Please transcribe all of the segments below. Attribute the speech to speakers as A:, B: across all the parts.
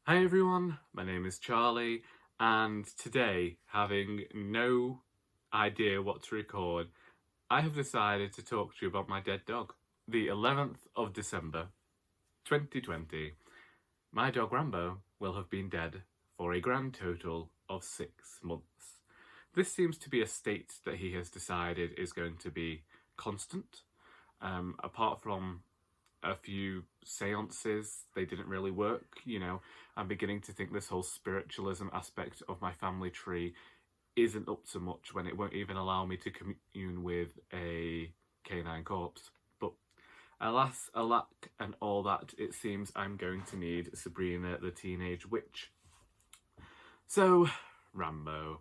A: Hi everyone, my name is Charlie, and today, having no idea what to record, I have decided to talk to you about my dead dog. The 11th of December, 2020, my dog Rambo will have been dead for a grand total of 6 months. This seems to be a state that he has decided is going to be constant, apart from a few seances, they didn't really work. I'm beginning to think this whole spiritualism aspect of my family tree isn't up to much when it won't even allow me to commune with a canine corpse. But alas, alack, and all that, it seems I'm going to need Sabrina the Teenage Witch. So, Rambo.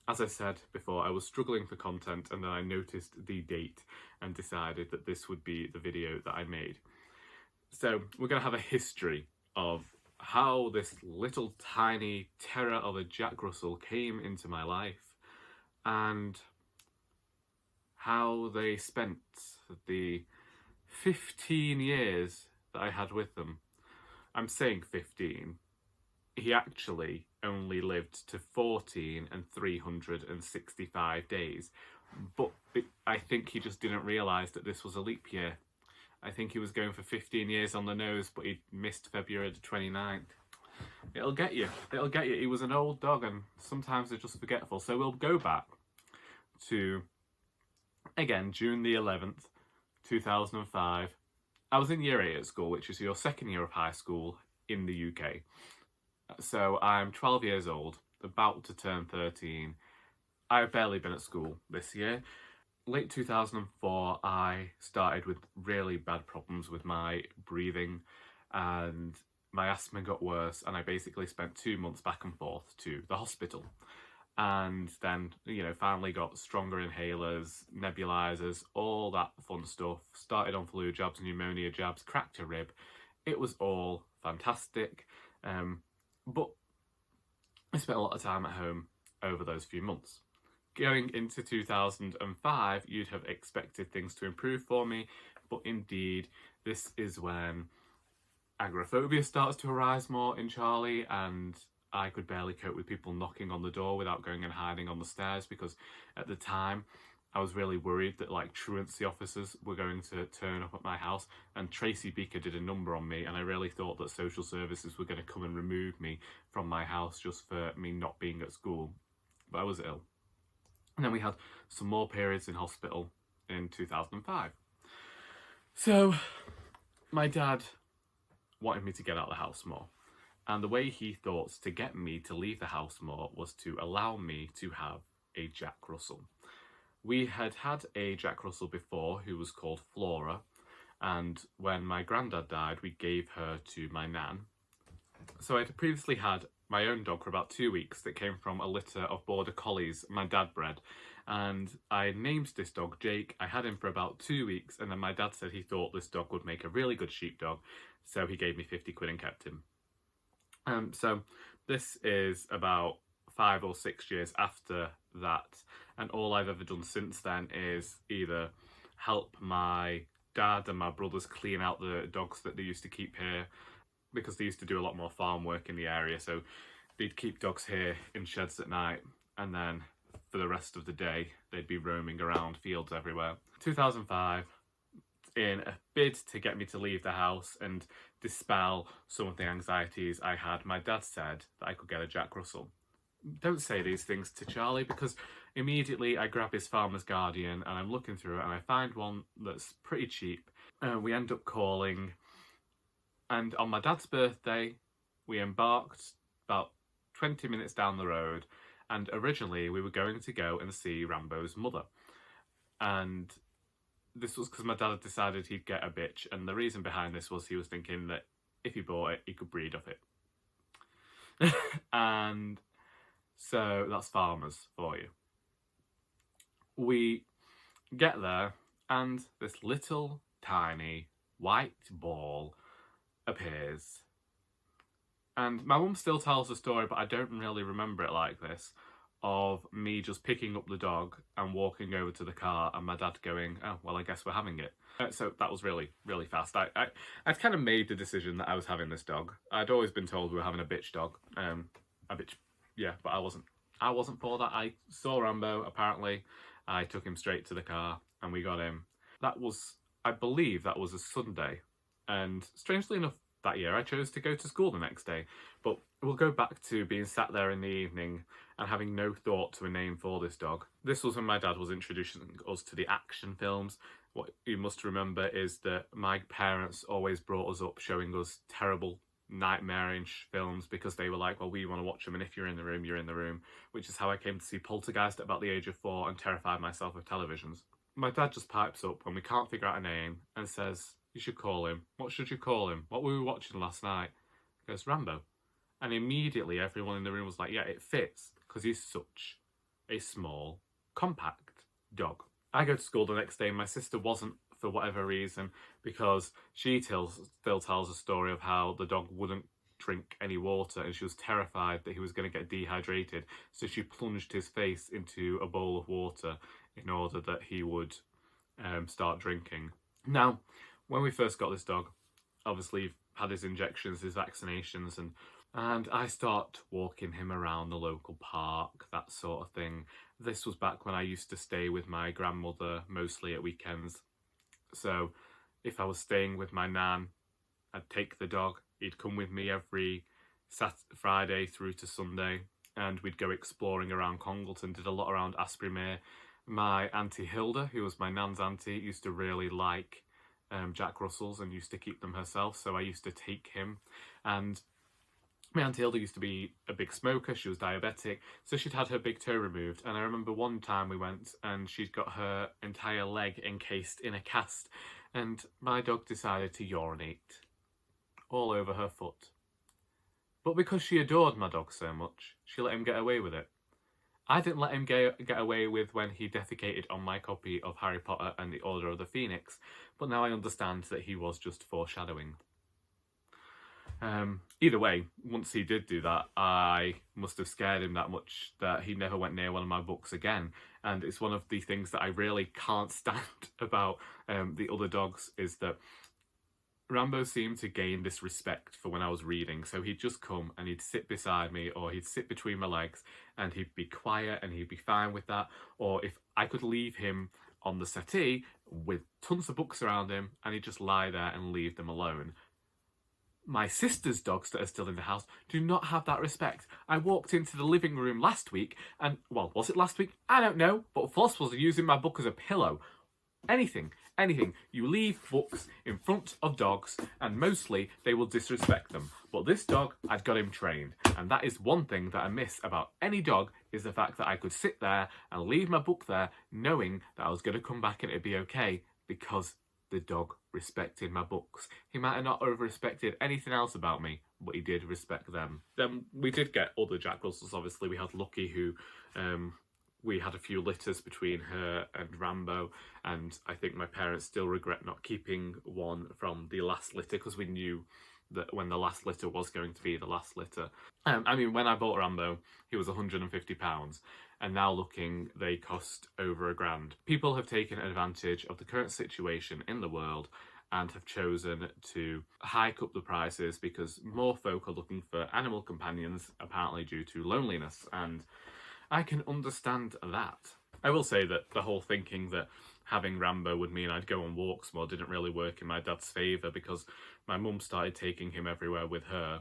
A: As I said before, I was struggling for content, and then I noticed the date and decided that this would be the video that I made. So we're going to have a history of how this little tiny terror of a Jack Russell came into my life and how they spent the 15 years that I had with them. I'm saying 15. He actually only lived to 14 and 365 days, but I think he just didn't realise that this was a leap year. I think he was going for 15 years on the nose, but he missed February the 29th. It'll get you. It'll get you. He was an old dog, and sometimes they're just forgetful. So we'll go back to, again, June the 11th, 2005. I was in year 8 at school, which is your second year of high school in the UK. So I'm 12 years old, about to turn 13. I've barely been at school this year. Late 2004, I started with really bad problems with my breathing, and my asthma got worse, and I basically spent 2 months back and forth to the hospital. And then, finally got stronger inhalers, nebulizers, all that fun stuff. Started on flu jabs, pneumonia jabs, cracked a rib. It was all fantastic. But I spent a lot of time at home over those few months. Going into 2005, you'd have expected things to improve for me, but indeed, this is when agoraphobia starts to arise more in Charlie, and I could barely cope with people knocking on the door without going and hiding on the stairs, because at the time, I was really worried that truancy officers were going to turn up at my house, and Tracy Beaker did a number on me, and I really thought that social services were going to come and remove me from my house just for me not being at school. But I was ill. And then we had some more periods in hospital in 2005. So my dad wanted me to get out of the house more. And the way he thought to get me to leave the house more was to allow me to have a Jack Russell. We had had a Jack Russell before who was called Flora, and when my granddad died, we gave her to my nan. So I had previously had my own dog for about 2 weeks that came from a litter of border collies my dad bred, and I named this dog Jake. I had him for about 2 weeks, and then my dad said he thought this dog would make a really good sheepdog, so he gave me 50 quid and kept him. So this is about 5 or 6 years after that, and all I've ever done since then is either help my dad and my brothers clean out the dogs that they used to keep here, because they used to do a lot more farm work in the area, so they'd keep dogs here in sheds at night, and then for the rest of the day they'd be roaming around fields everywhere. 2005, in a bid to get me to leave the house and dispel some of the anxieties I had, my dad said that I could get a Jack Russell. Don't say these things to Charlie, because immediately I grab his Farmer's Guardian and I'm looking through it and I find one that's pretty cheap. We end up calling, and on my dad's birthday we embarked about 20 minutes down the road, and originally we were going to go and see Rambo's mother. And this was because my dad had decided he'd get a bitch, and the reason behind this was he was thinking that if he bought it, he could breed off it. And so that's farmers for you. We get there, and this little tiny white ball appears. And my mum still tells the story, but I don't really remember it like this, of me just picking up the dog and walking over to the car and my dad going, oh, well, I guess we're having it. So that was really, really fast. I'd kind of made the decision that I was having this dog. I'd always been told we were having a bitch dog. A bitch, yeah, but I wasn't for that. I saw Rambo, apparently. I took him straight to the car and we got him. That was, I believe that was a Sunday. And strangely enough, that year I chose to go to school the next day. But we'll go back to being sat there in the evening and having no thought to a name for this dog. This was when my dad was introducing us to the action films. What you must remember is that my parents always brought us up showing us terrible, nightmarish films because they were like, well, we want to watch them, and if you're in the room, you're in the room, which is how I came to see Poltergeist at about the age of 4 and terrified myself of televisions. My dad just pipes up when we can't figure out a name and says, you should call him. What should you call him? What were we watching last night? He goes, Rambo. And immediately everyone in the room was like, yeah, it fits, because he's such a small, compact dog. I go to school the next day. My sister wasn't, for whatever reason, because she still tells a story of how the dog wouldn't drink any water and she was terrified that he was going to get dehydrated. So she plunged his face into a bowl of water in order that he would start drinking. Now, when we first got this dog, obviously he had his injections, his vaccinations, and I start walking him around the local park, that sort of thing. This was back when I used to stay with my grandmother, mostly at weekends. So if I was staying with my nan, I'd take the dog. He'd come with me every Friday through to Sunday, and we'd go exploring around Congleton, did a lot around Asprey. My auntie Hilda, who was my nan's auntie, used to really like Jack Russells and used to keep them herself, so I used to take him. And my auntie Hilda used to be a big smoker, she was diabetic, so she'd had her big toe removed, and I remember one time we went and she'd got her entire leg encased in a cast, and my dog decided to urinate all over her foot. But because she adored my dog so much, she let him get away with it. I didn't let him get away with when he defecated on my copy of Harry Potter and the Order of the Phoenix, but now I understand that he was just foreshadowing. Either way, once he did do that, I must have scared him that much that he never went near one of my books again. And it's one of the things that I really can't stand about the other dogs, is that Rambo seemed to gain this respect for when I was reading. So he'd just come and he'd sit beside me, or he'd sit between my legs, and he'd be quiet and he'd be fine with that. Or if I could leave him on the settee with tons of books around him and he'd just lie there and leave them alone. My sister's dogs that are still in the house do not have that respect. I walked into the living room last week and, well, was it last week? I don't know, but Floss was using my book as a pillow. Anything. You leave books in front of dogs and mostly they will disrespect them. But this dog, I'd got him trained. And that is one thing that I miss about any dog, is the fact that I could sit there and leave my book there knowing that I was going to come back and it'd be okay, because the dog respected my books. He might have not have respected anything else about me, but he did respect them. Then we did get other Jack Russells, obviously. We had Lucky, who we had a few litters between her and Rambo, and I think my parents still regret not keeping one from the last litter, because we knew that when the last litter was going to be the last litter. I mean, when I bought Rambo, he was £150, and now looking, they cost over £1,000. People have taken advantage of the current situation in the world and have chosen to hike up the prices because more folk are looking for animal companions, apparently due to loneliness, and I can understand that. I will say that the whole thinking that having Rambo would mean I'd go on walks more didn't really work in my dad's favour, because my mum started taking him everywhere with her.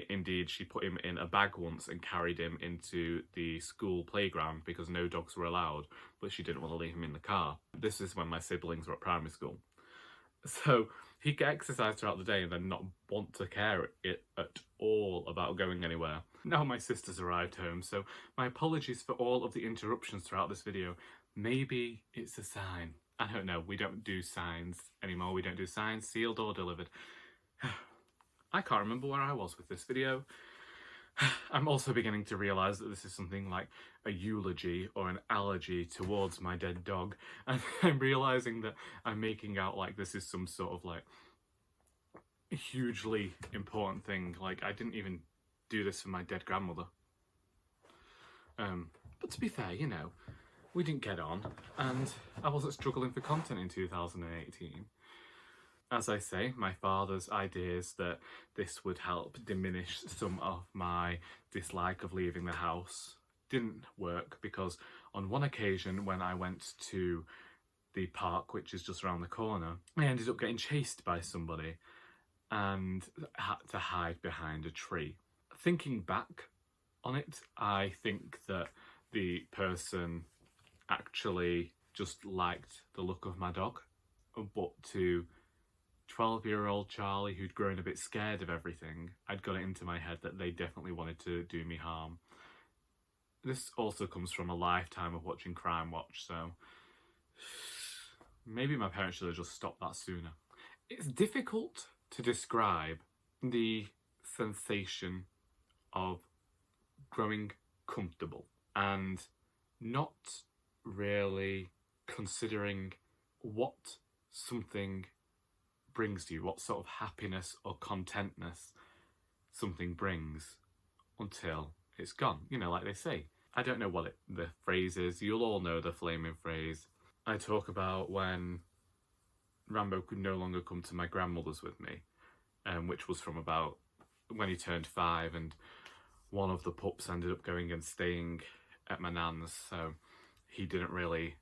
A: Indeed, she put him in a bag once and carried him into the school playground because no dogs were allowed, but she didn't want to leave him in the car. This is when my siblings were at primary school. So he'd get exercise throughout the day and then not want to care at all about going anywhere. Now my sister's arrived home, so my apologies for all of the interruptions throughout this video. Maybe it's a sign. I don't know, we don't do signs anymore. We don't do signs, sealed or delivered. I can't remember where I was with this video. I'm also beginning to realise that this is something like a eulogy or an allergy towards my dead dog, and I'm realising that I'm making out like this is some sort of like hugely important thing. Like, I didn't even do this for my dead grandmother. But But to be fair, you know, we didn't get on, and I wasn't struggling for content in 2018. As I say, my father's ideas that this would help diminish some of my dislike of leaving the house didn't work, because on one occasion when I went to the park, which is just around the corner, I ended up getting chased by somebody and had to hide behind a tree. Thinking back on it, I think that the person actually just liked the look of my dog, but to 12-year-old Charlie, who'd grown a bit scared of everything, I'd got it into my head that they definitely wanted to do me harm. This also comes from a lifetime of watching Crime Watch, so maybe my parents should have just stopped that sooner. It's difficult to describe the sensation of growing comfortable and not really considering what something brings to you, what sort of happiness or contentness something brings, until it's gone. You know, like they say. I don't know what the phrase is. You'll all know the flaming phrase. I talk about when Rambo could no longer come to my grandmother's with me, which was from about when he turned 5, and one of the pups ended up going and staying at my nan's, so he didn't really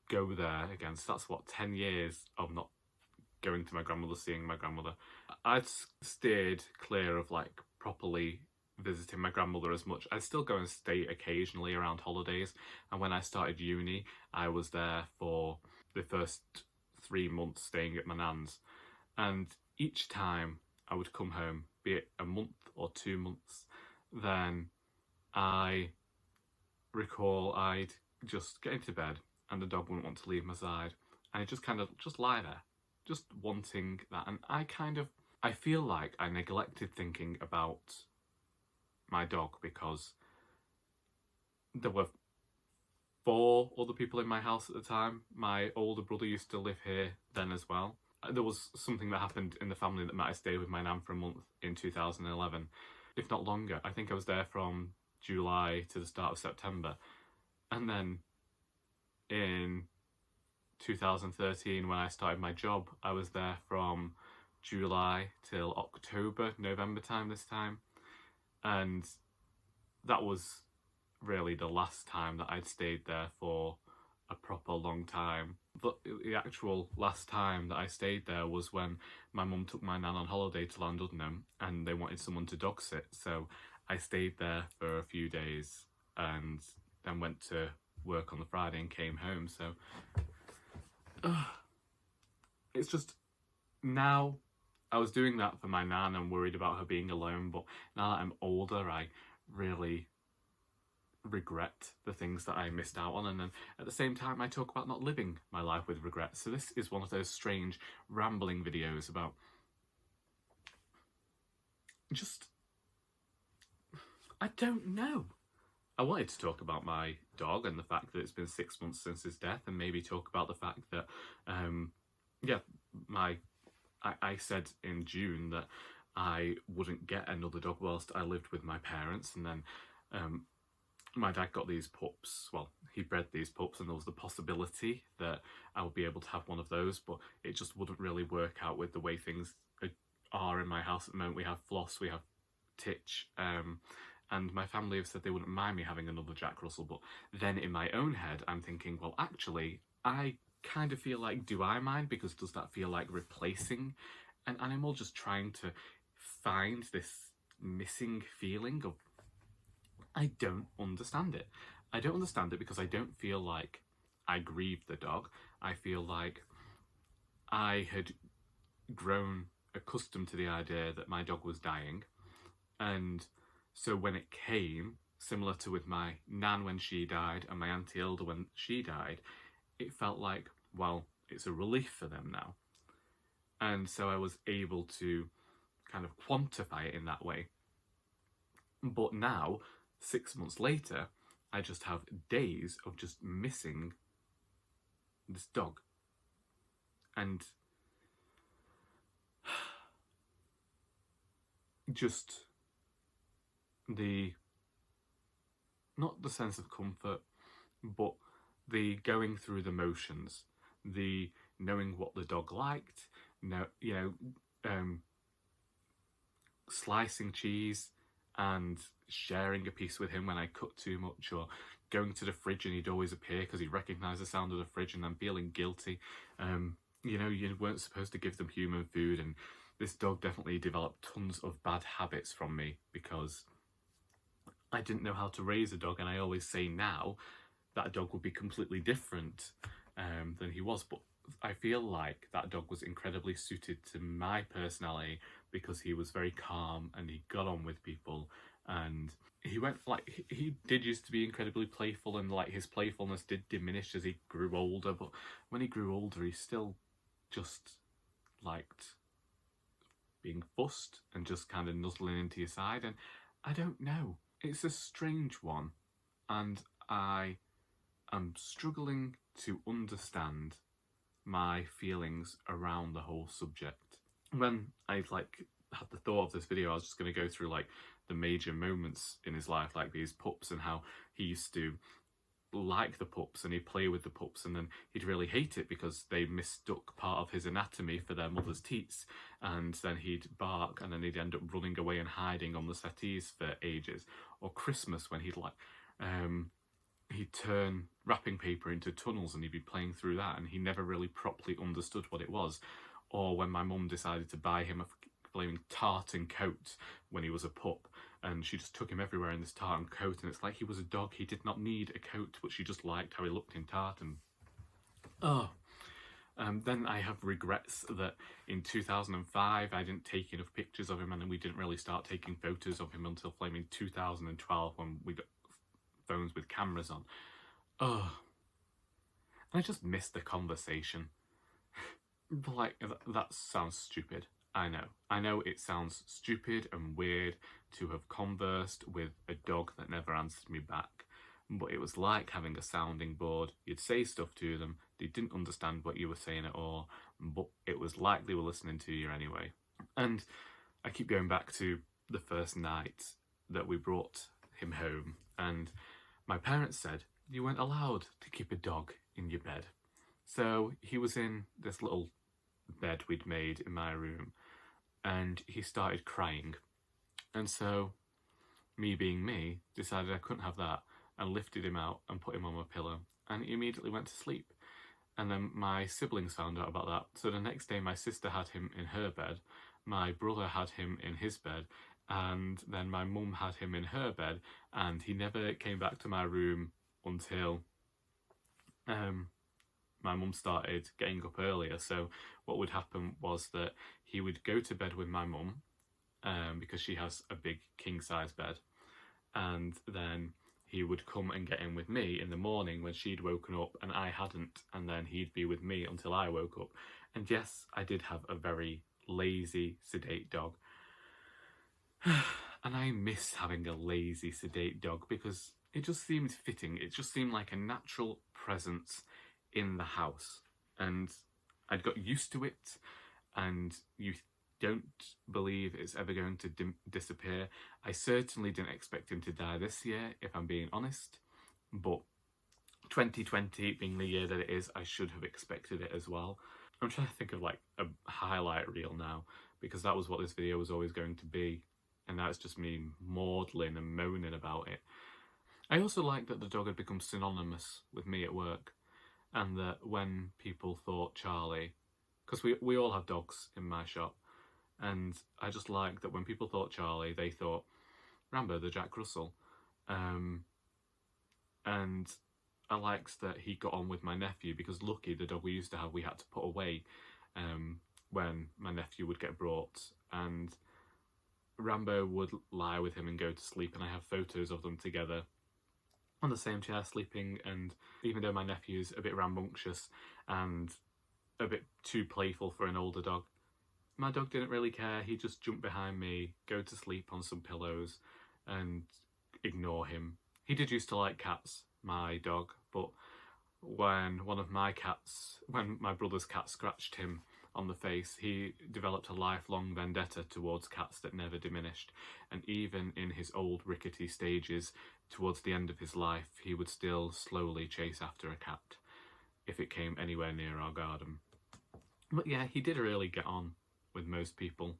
A: go there again. So that's what, 10 years of not going to my grandmother, seeing my grandmother. I'd steered clear of like properly visiting my grandmother as much. I'd still go and stay occasionally around holidays, and when I started uni I was there for the first 3 months staying at my nan's, and each time I would come home, be it a month or 2 months, then I recall I'd just get into bed and the dog wouldn't want to leave my side, and I'd just kind of just lie there, just wanting that. And I feel like I neglected thinking about my dog, because there were 4 other people in my house at the time. My older brother used to live here then as well. There was something that happened in the family that meant I stayed with my nan for a month in 2011, if not longer. I think I was there from July to the start of September. And then in 2013, when I started my job, I was there from July till October, November time this time. And that was really the last time that I'd stayed there for a proper long time. But the actual last time that I stayed there was when my mum took my nan on holiday to Llandudno and they wanted someone to dog sit. So I stayed there for a few days and then went to work on the Friday and came home. So it's just, now I was doing that for my nan and worried about her being alone, but now that I'm older, I really regret the things that I missed out on, and then at the same time I talk about not living my life with regret. So this is one of those strange rambling videos about just, I don't know. I wanted to talk about my dog and the fact that it's been 6 months since his death, and maybe talk about the fact that I said in June that I wouldn't get another dog whilst I lived with my parents, and then my dad got these pups. Well, he bred these pups, and there was the possibility that I would be able to have one of those, but it just wouldn't really work out with the way things are in my house at the moment. We have Floss, we have Titch, and my family have said they wouldn't mind me having another Jack Russell, but then in my own head I'm thinking, well, actually I kind of feel like, do I mind? Because does that feel like replacing an animal? Just trying to find this missing feeling of, I don't understand it. I don't understand it because I don't feel like I grieved the dog. I feel like I had grown accustomed to the idea that my dog was dying, and so when it came, similar to with my nan when she died and my Auntie Hilda when she died, it felt like, well, it's a relief for them now. And so I was able to kind of quantify it in that way. But now, 6 months later, I just have days of just missing this dog. And just the not the sense of comfort, but the going through the motions, the knowing what the dog liked, slicing cheese and sharing a piece with him when I cut too much, or going to the fridge and he'd always appear because he recognised the sound of the fridge, and then feeling guilty. You weren't supposed to give them human food, and this dog definitely developed tons of bad habits from me because I didn't know how to raise a dog, and I always say now that a dog would be completely different than he was, but I feel like that dog was incredibly suited to my personality because he was very calm and he got on with people, and he did used to be incredibly playful, and like his playfulness did diminish as he grew older, but when he grew older he still just liked being fussed and just kind of nuzzling into your side, and I don't know, it's a strange one, and I am struggling to understand my feelings around the whole subject. When I had the thought of this video, I was just going to go through like the major moments in his life, like these pups, and how he used to like the pups and he'd play with the pups, and then he'd really hate it because they mistook part of his anatomy for their mother's teats, and then he'd bark, and then he'd end up running away and hiding on the settees for ages. Or Christmas, when he'd turn wrapping paper into tunnels and he'd be playing through that, and he never really properly understood what it was. Or when my mum decided to buy him a flaming tartan coat when he was a pup, and she just took him everywhere in this tartan coat, and it's like he was a dog, he did not need a coat, but she just liked how he looked in tartan. Then I have regrets that in 2005 I didn't take enough pictures of him, and we didn't really start taking photos of him until flaming 2012 when we got phones with cameras on. And I just missed the conversation. Like, that sounds stupid. I know it sounds stupid and weird to have conversed with a dog that never answered me back, but it was like having a sounding board. You'd say stuff to them, they didn't understand what you were saying at all, but it was like they were listening to you anyway. And I keep going back to the first night that we brought him home, and my parents said you weren't allowed to keep a dog in your bed. So he was in this little bed we'd made in my room, and he started crying. And so, me being me, decided I couldn't have that, and lifted him out and put him on my pillow, and he immediately went to sleep. And then my siblings found out about that. So the next day my sister had him in her bed, my brother had him in his bed, and then my mum had him in her bed, and he never came back to my room until my mum started getting up earlier. So what would happen was that he would go to bed with my mum, because she has a big king-size bed, and then he would come and get in with me in the morning when she'd woken up and I hadn't, and then he'd be with me until I woke up. And yes, I did have a very lazy, sedate dog. And I miss having a lazy, sedate dog because it just seemed fitting. It just seemed like a natural presence in the house, and I'd got used to it, and you don't believe it's ever going to disappear. I certainly didn't expect him to die this year, if I'm being honest, but 2020 being the year that it is, I should have expected it as well. I'm trying to think of like a highlight reel now, because that was what this video was always going to be, and now it's just me maudling and moaning about it. I also like that the dog had become synonymous with me at work, and that when people thought Charlie, because we all have dogs in my shop, and I just like that when people thought Charlie, they thought Rambo the Jack Russell. And I liked that he got on with my nephew, because Lucky, the dog we used to have, we had to put away when my nephew would get brought, and Rambo would lie with him and go to sleep, and I have photos of them together on the same chair sleeping. And even though my nephew's a bit rambunctious and a bit too playful for an older dog, my dog didn't really care. He'd just jump behind me, go to sleep on some pillows and ignore him. He did used to like cats, my dog, but when my brother's cat scratched him on the face. He developed a lifelong vendetta towards cats that never diminished, and even in his old rickety stages, towards the end of his life, he would still slowly chase after a cat if it came anywhere near our garden. But yeah, he did really get on with most people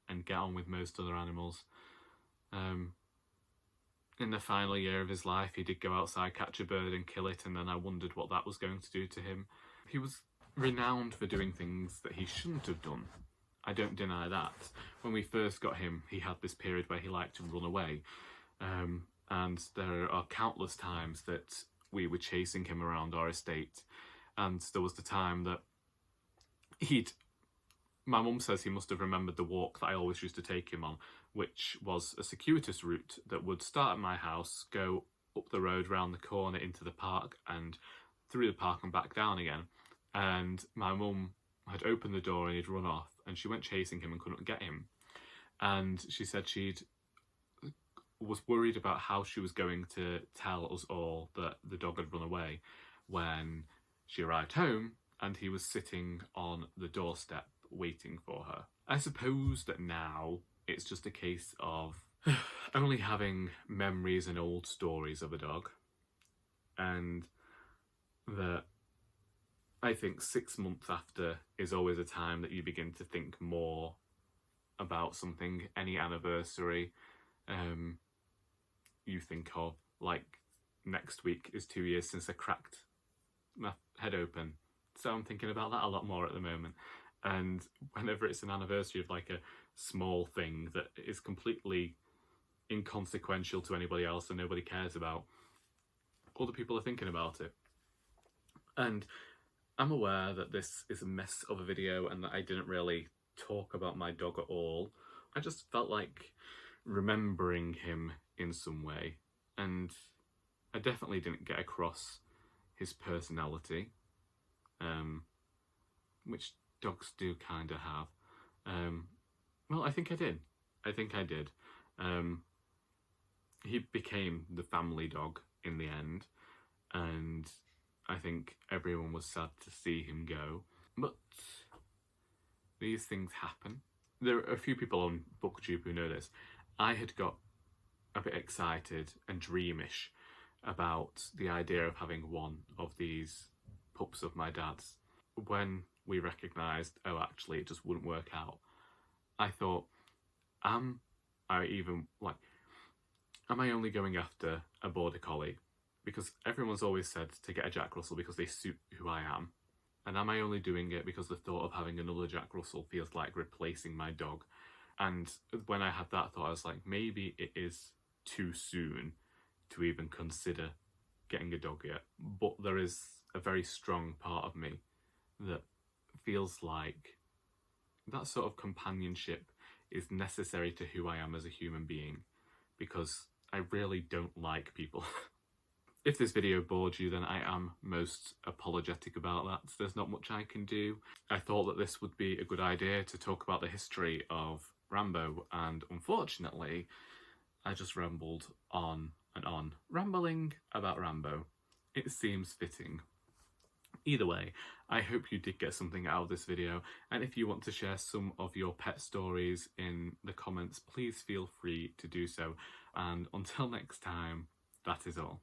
A: and get on with most other animals. In the final year of his life, he did go outside, catch a bird and kill it, and then I wondered what that was going to do to him. He was renowned for doing things that he shouldn't have done. I don't deny that. When we first got him, he had this period where he liked to run away. And there are countless times that we were chasing him around our estate. And there was the time that my mum says he must have remembered the walk that I always used to take him on, which was a circuitous route that would start at my house, go up the road, round the corner into the park, and through the park and back down again. And my mum had opened the door and he'd run off, and she went chasing him and couldn't get him. And she said was worried about how she was going to tell us all that the dog had run away when she arrived home and he was sitting on the doorstep waiting for her. I suppose that now it's just a case of only having memories and old stories of a dog, and that I think 6 months after is always a time that you begin to think more about something. Any anniversary you think of, like next week is 2 years since I cracked my head open, so I'm thinking about that a lot more at the moment. And whenever it's an anniversary of like a small thing that is completely inconsequential to anybody else and nobody cares about, other people are thinking about it. And I'm aware that this is a mess of a video and that I didn't really talk about my dog at all. I just felt like remembering him in some way, and I definitely didn't get across his personality, which dogs do kind of have. Well, I think I did. He became the family dog in the end, and I think everyone was sad to see him go. But these things happen. There are a few people on BookTube who know this. I had got a bit excited and dreamish about the idea of having one of these pups of my dad's. When we recognised, oh, actually it just wouldn't work out, I thought, am I only going after a border collie? Because everyone's always said to get a Jack Russell because they suit who I am. And am I only doing it because the thought of having another Jack Russell feels like replacing my dog? And when I had that thought, I was like, maybe it is too soon to even consider getting a dog yet. But there is a very strong part of me that feels like that sort of companionship is necessary to who I am as a human being, because I really don't like people. If this video bored you, then I am most apologetic about that. There's not much I can do. I thought that this would be a good idea to talk about the history of Rambo, and unfortunately, I just rambled on and on, rambling about Rambo. It seems fitting. Either way, I hope you did get something out of this video, and if you want to share some of your pet stories in the comments, please feel free to do so. And until next time, that is all.